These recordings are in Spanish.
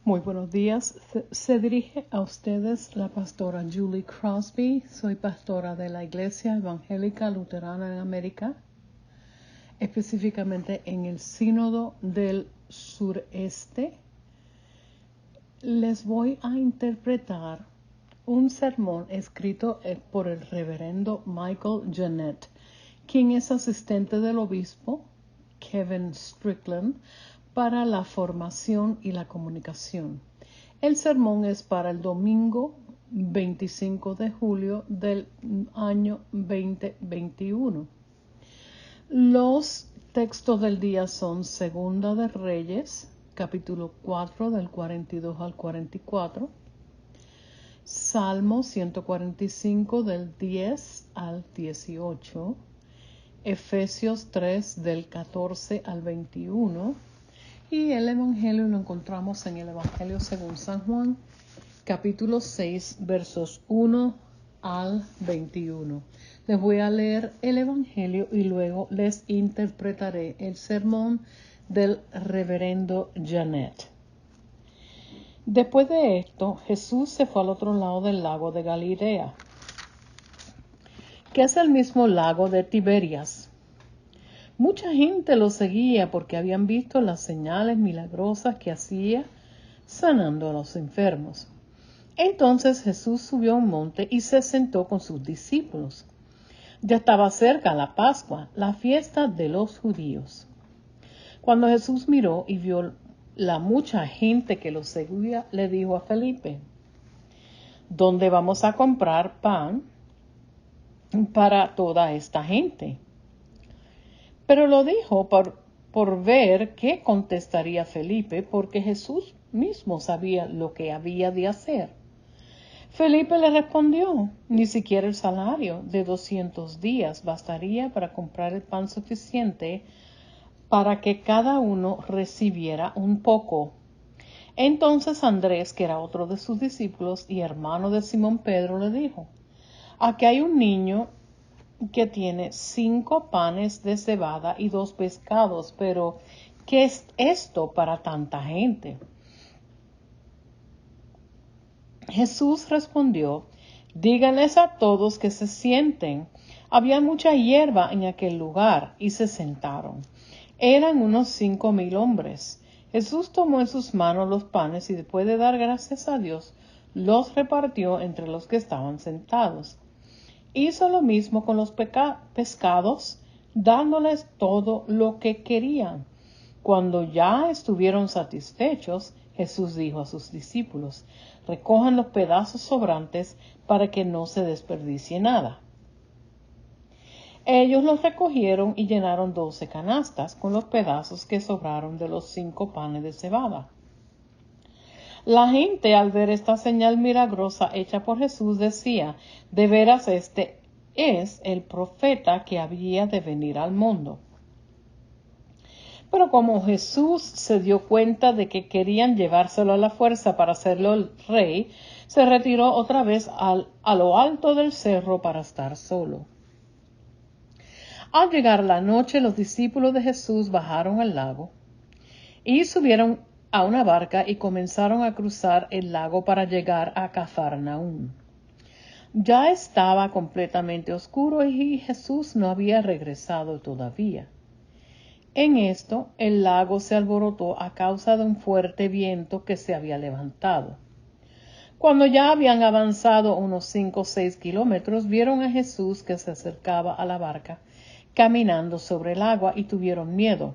Muy buenos días. Se dirige a ustedes la pastora Julie Crosby. Soy pastora de la Iglesia Evangélica Luterana en América, específicamente en el Sínodo del Sureste. Les voy a interpretar un sermón escrito por el reverendo Michael Jeanette, quien es asistente del obispo Kevin Strickland para la formación y la comunicación. El sermón es para el domingo 25 de julio del año 2021. Los textos del día son Segunda de Reyes, capítulo 4 del 42 al 44, Salmo 145 del 10 al 18, Efesios 3 del 14 al 21, y el Evangelio lo encontramos en el Evangelio según San Juan, capítulo 6, versos 1 al 21. Les voy a leer el Evangelio y luego les interpretaré el sermón del reverendo Jeanette. Después de esto, Jesús se fue al otro lado del lago de Galilea, que es el mismo lago de Tiberias. Mucha gente lo seguía porque habían visto las señales milagrosas que hacía sanando a los enfermos. Entonces Jesús subió a un monte y se sentó con sus discípulos. Ya estaba cerca la Pascua, la fiesta de los judíos. Cuando Jesús miró y vio la mucha gente que lo seguía, le dijo a Felipe: ¿Dónde vamos a comprar pan para toda esta gente? Pero lo dijo por ver qué contestaría Felipe, porque Jesús mismo sabía lo que había de hacer. Felipe le respondió: ni siquiera el salario de 200 días bastaría para comprar el pan suficiente para que cada uno recibiera un poco. Entonces Andrés, que era otro de sus discípulos y hermano de Simón Pedro, le dijo: aquí hay un niño que tiene 5 panes de cebada y 2 pescados, pero ¿qué es esto para tanta gente? Jesús respondió: díganles a todos que se sienten. Había mucha hierba en aquel lugar y se sentaron. Eran unos 5,000 hombres. Jesús tomó en sus manos los panes y después de dar gracias a Dios, los repartió entre los que estaban sentados. Hizo lo mismo con los pescados, dándoles todo lo que querían. Cuando ya estuvieron satisfechos, Jesús dijo a sus discípulos: recojan los pedazos sobrantes para que no se desperdicie nada. Ellos los recogieron y llenaron 12 canastas con los pedazos que sobraron de los 5 panes de cebada. La gente, al ver esta señal milagrosa hecha por Jesús, decía: de veras este es el profeta que había de venir al mundo. Pero como Jesús se dio cuenta de que querían llevárselo a la fuerza para hacerlo el rey, se retiró otra vez a lo alto del cerro para estar solo. Al llegar la noche, los discípulos de Jesús bajaron al lago y subieron a una barca y comenzaron a cruzar el lago para llegar a Cafarnaúm. Ya estaba completamente oscuro y Jesús no había regresado todavía. En esto, el lago se alborotó a causa de un fuerte viento que se había levantado. Cuando ya habían avanzado unos 5 o 6 kilómetros, vieron a Jesús que se acercaba a la barca, caminando sobre el agua, y tuvieron miedo.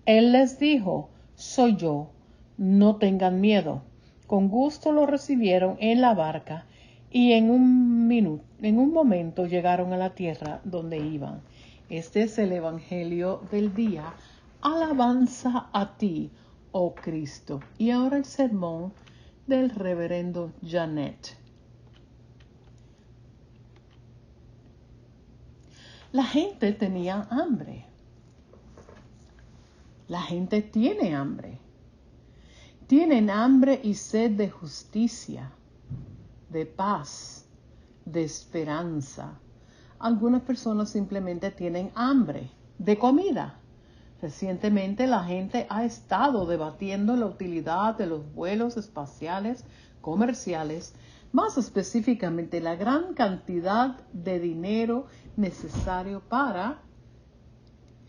Él les dijo: soy yo, no tengan miedo. Con gusto lo recibieron en la barca y en un momento llegaron a la tierra donde iban. Este es el Evangelio del día. Alabanza a ti, oh Cristo. Y ahora el sermón del reverendo Jeanette. La gente tenía hambre. La gente tiene hambre. Tienen hambre y sed de justicia, de paz, de esperanza. Algunas personas simplemente tienen hambre de comida. Recientemente la gente ha estado debatiendo la utilidad de los vuelos espaciales comerciales, más específicamente la gran cantidad de dinero necesario para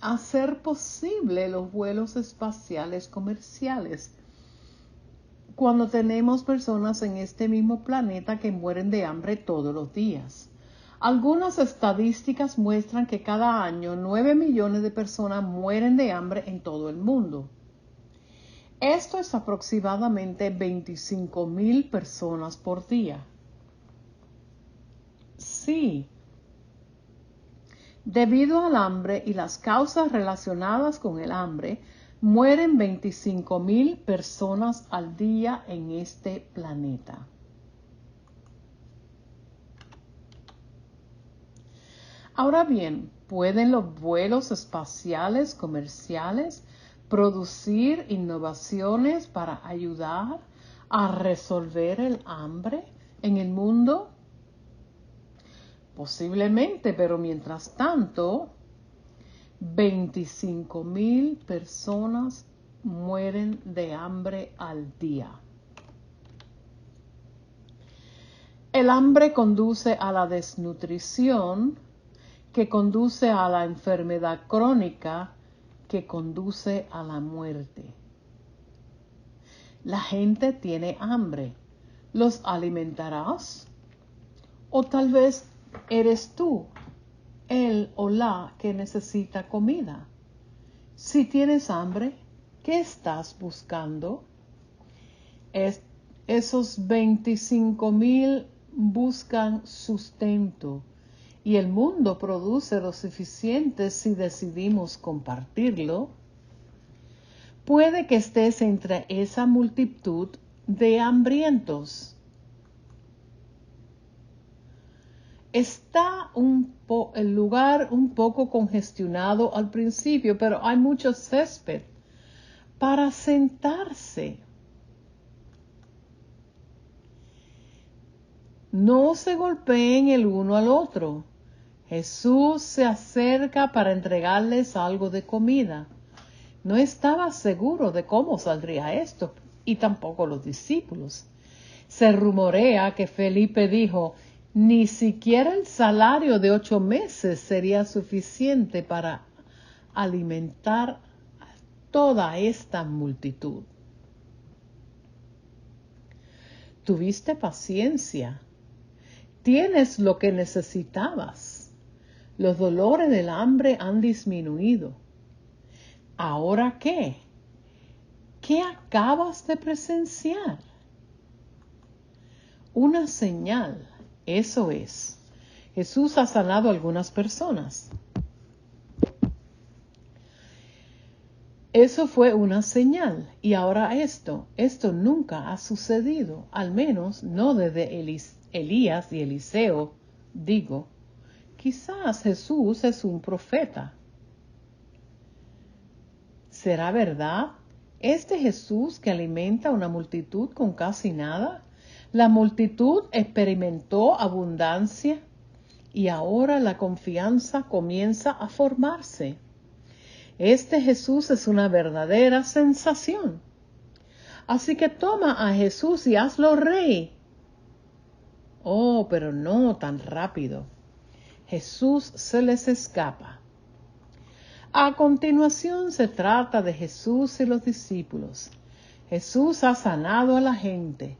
hacer posible los vuelos espaciales comerciales, cuando tenemos personas en este mismo planeta que mueren de hambre todos los días. Algunas estadísticas muestran que cada año 9 millones de personas mueren de hambre en todo el mundo. Esto es aproximadamente 25,000 personas por día. Sí. Debido al hambre y las causas relacionadas con el hambre, mueren 25,000 personas al día en este planeta. Ahora bien, ¿pueden los vuelos espaciales comerciales producir innovaciones para ayudar a resolver el hambre en el mundo? Posiblemente, pero mientras tanto, 25,000 personas mueren de hambre al día. El hambre conduce a la desnutrición, que conduce a la enfermedad crónica, que conduce a la muerte. La gente tiene hambre. ¿Los alimentarás? O tal vez eres tú, él o la que necesita comida. Si tienes hambre, ¿qué estás buscando? Esos 25,000 buscan sustento y el mundo produce lo suficiente si decidimos compartirlo. Puede que estés entre esa multitud de hambrientos. Está el lugar un poco congestionado al principio, pero hay mucho césped para sentarse. No se golpeen el uno al otro. Jesús se acerca para entregarles algo de comida. No estaba seguro de cómo saldría esto, y tampoco los discípulos. Se rumorea que Felipe dijo: ni siquiera el salario de 8 meses sería suficiente para alimentar a toda esta multitud. Tuviste paciencia. Tienes lo que necesitabas. Los dolores del hambre han disminuido. ¿Ahora qué? ¿Qué acabas de presenciar? Una señal, eso es. Jesús ha sanado a algunas personas. Eso fue una señal. Y ahora esto nunca ha sucedido, al menos no desde Elías y Eliseo, digo. Quizás Jesús es un profeta. ¿Será verdad? ¿Este Jesús que alimenta a una multitud con casi nada? La multitud experimentó abundancia y ahora la confianza comienza a formarse. Este Jesús es una verdadera sensación. Así que toma a Jesús y hazlo rey. Oh, pero no tan rápido. Jesús se les escapa. A continuación se trata de Jesús y los discípulos. Jesús ha sanado a la gente.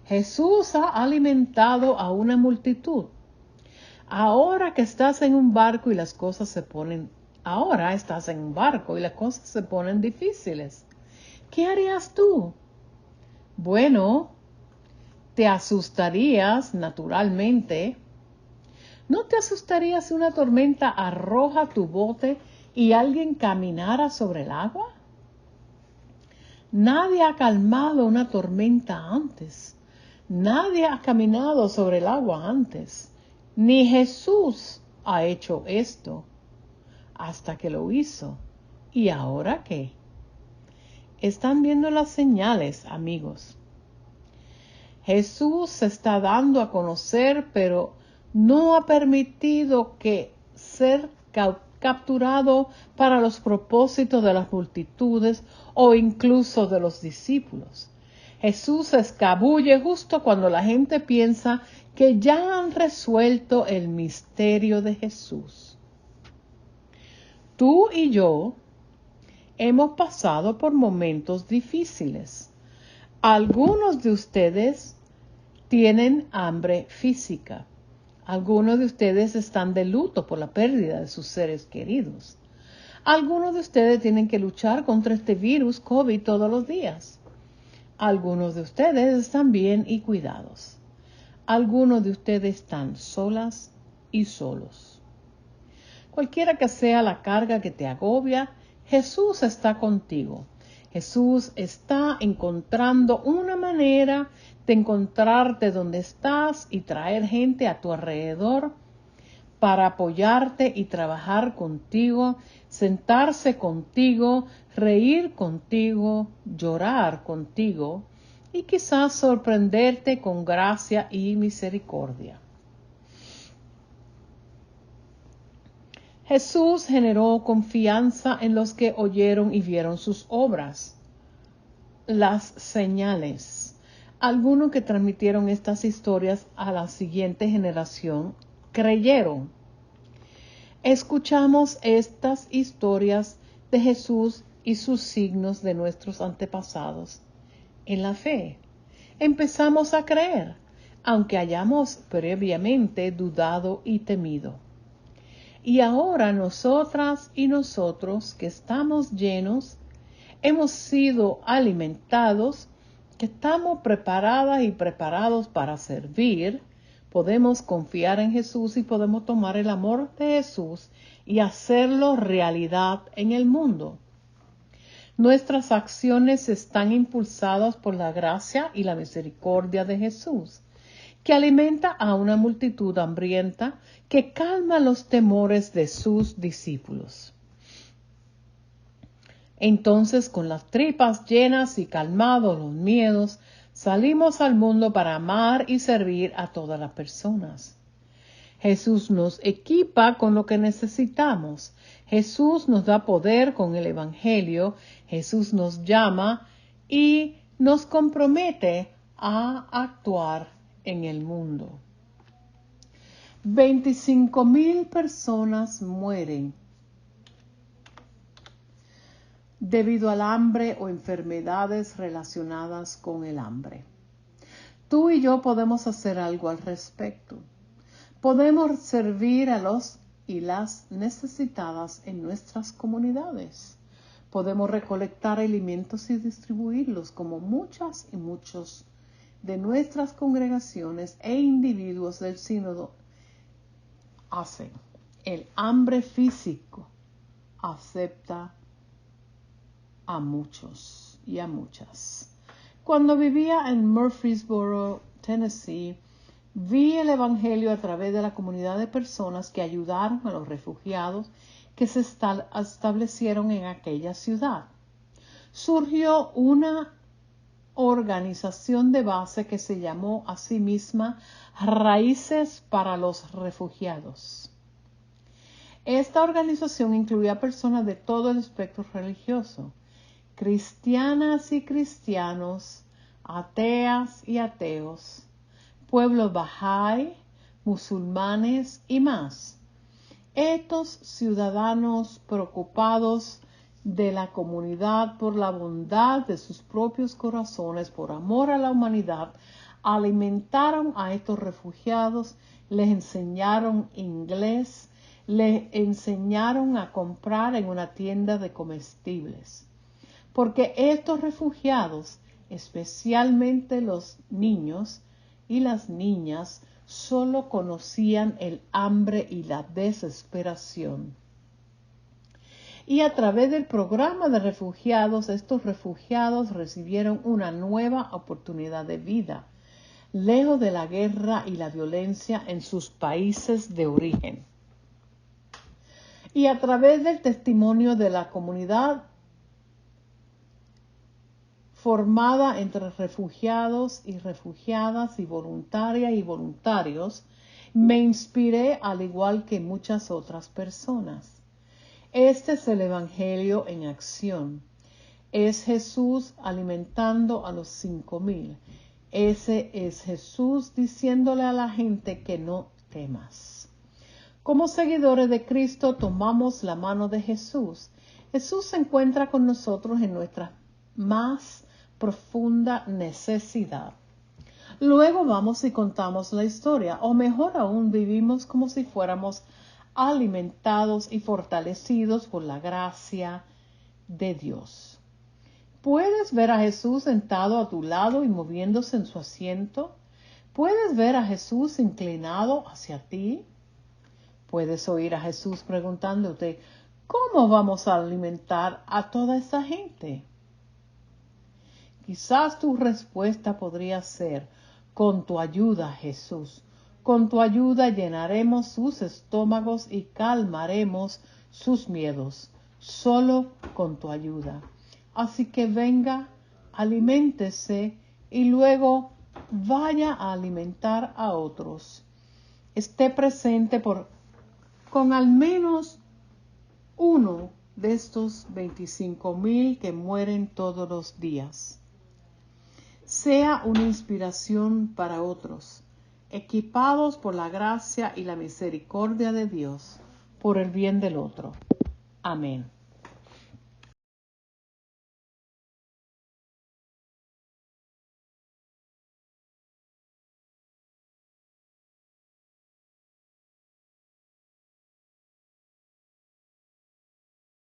Jesús ha alimentado a una multitud. Ahora estás en un barco y las cosas se ponen difíciles. ¿Qué harías tú? Bueno, te asustarías naturalmente. ¿No te asustarías si una tormenta arroja tu bote y alguien caminara sobre el agua? Nadie ha calmado una tormenta antes. Nadie ha caminado sobre el agua antes. Ni Jesús ha hecho esto hasta que lo hizo. ¿Y ahora qué? Están viendo las señales, amigos. Jesús se está dando a conocer, pero no ha permitido que ser capturado para los propósitos de las multitudes o incluso de los discípulos. Jesús se escabulle justo cuando la gente piensa que ya han resuelto el misterio de Jesús. Tú y yo hemos pasado por momentos difíciles. Algunos de ustedes tienen hambre física. Algunos de ustedes están de luto por la pérdida de sus seres queridos. Algunos de ustedes tienen que luchar contra este virus COVID todos los días. Algunos de ustedes están bien y cuidados. Algunos de ustedes están solas y solos. Cualquiera que sea la carga que te agobia, Jesús está contigo. Jesús está encontrando una manera de encontrarte donde estás y traer gente a tu alrededor para apoyarte y trabajar contigo, sentarse contigo, reír contigo, llorar contigo y quizás sorprenderte con gracia y misericordia. Jesús generó confianza en los que oyeron y vieron sus obras, las señales. Algunos que transmitieron estas historias a la siguiente generación creyeron. Escuchamos estas historias de Jesús y sus signos de nuestros antepasados. En la fe, empezamos a creer, aunque hayamos previamente dudado y temido. Y ahora nosotras y nosotros que estamos llenos, hemos sido alimentados, que estamos preparadas y preparados para servir, podemos confiar en Jesús y podemos tomar el amor de Jesús y hacerlo realidad en el mundo. Nuestras acciones están impulsadas por la gracia y la misericordia de Jesús, que alimenta a una multitud hambrienta, que calma los temores de sus discípulos. Entonces, con las tripas llenas y calmados los miedos, salimos al mundo para amar y servir a todas las personas. Jesús nos equipa con lo que necesitamos. Jesús nos da poder con el Evangelio. Jesús nos llama y nos compromete a actuar en el mundo. 25,000 personas mueren debido al hambre o enfermedades relacionadas con el hambre. Tú y yo podemos hacer algo al respecto. Podemos servir a los y las necesitadas en nuestras comunidades. Podemos recolectar alimentos y distribuirlos como muchas y muchos de nuestras congregaciones e individuos del sínodo hacen. El hambre físico acepta a muchos y a muchas. Cuando vivía en Murfreesboro, Tennessee, vi el Evangelio a través de la comunidad de personas que ayudaron a los refugiados que se establecieron en aquella ciudad. Surgió una organización de base que se llamó a sí misma Raíces para los Refugiados. Esta organización incluía personas de todo el espectro religioso, cristianas y cristianos, ateas y ateos, pueblos Bahá'í, musulmanes y más. Estos ciudadanos preocupados de la comunidad por la bondad de sus propios corazones, por amor a la humanidad, alimentaron a estos refugiados, les enseñaron inglés, les enseñaron a comprar en una tienda de comestibles. Porque estos refugiados, especialmente los niños y las niñas, solo conocían el hambre y la desesperación. Y a través del programa de refugiados, estos refugiados recibieron una nueva oportunidad de vida, lejos de la guerra y la violencia en sus países de origen. Y a través del testimonio de la comunidad formada entre refugiados y refugiadas y voluntarias y voluntarios, me inspiré al igual que muchas otras personas. Este es el Evangelio en acción. Es Jesús alimentando a los 5,000. Ese es Jesús diciéndole a la gente que no temas. Como seguidores de Cristo tomamos la mano de Jesús. Jesús se encuentra con nosotros en nuestra más profunda necesidad. Luego vamos y contamos la historia, o mejor aún, vivimos como si fuéramos alimentados y fortalecidos por la gracia de Dios. ¿Puedes ver a Jesús sentado a tu lado y moviéndose en su asiento? ¿Puedes ver a Jesús inclinado hacia ti? Puedes oír a Jesús preguntándote, ¿cómo vamos a alimentar a toda esa gente? Quizás tu respuesta podría ser, con tu ayuda, Jesús. Con tu ayuda llenaremos sus estómagos y calmaremos sus miedos. Solo con tu ayuda. Así que venga, aliméntese y luego vaya a alimentar a otros. Esté presente con al menos uno de estos 25,000 que mueren todos los días. Sea una inspiración para otros, equipados por la gracia y la misericordia de Dios, por el bien del otro. Amén.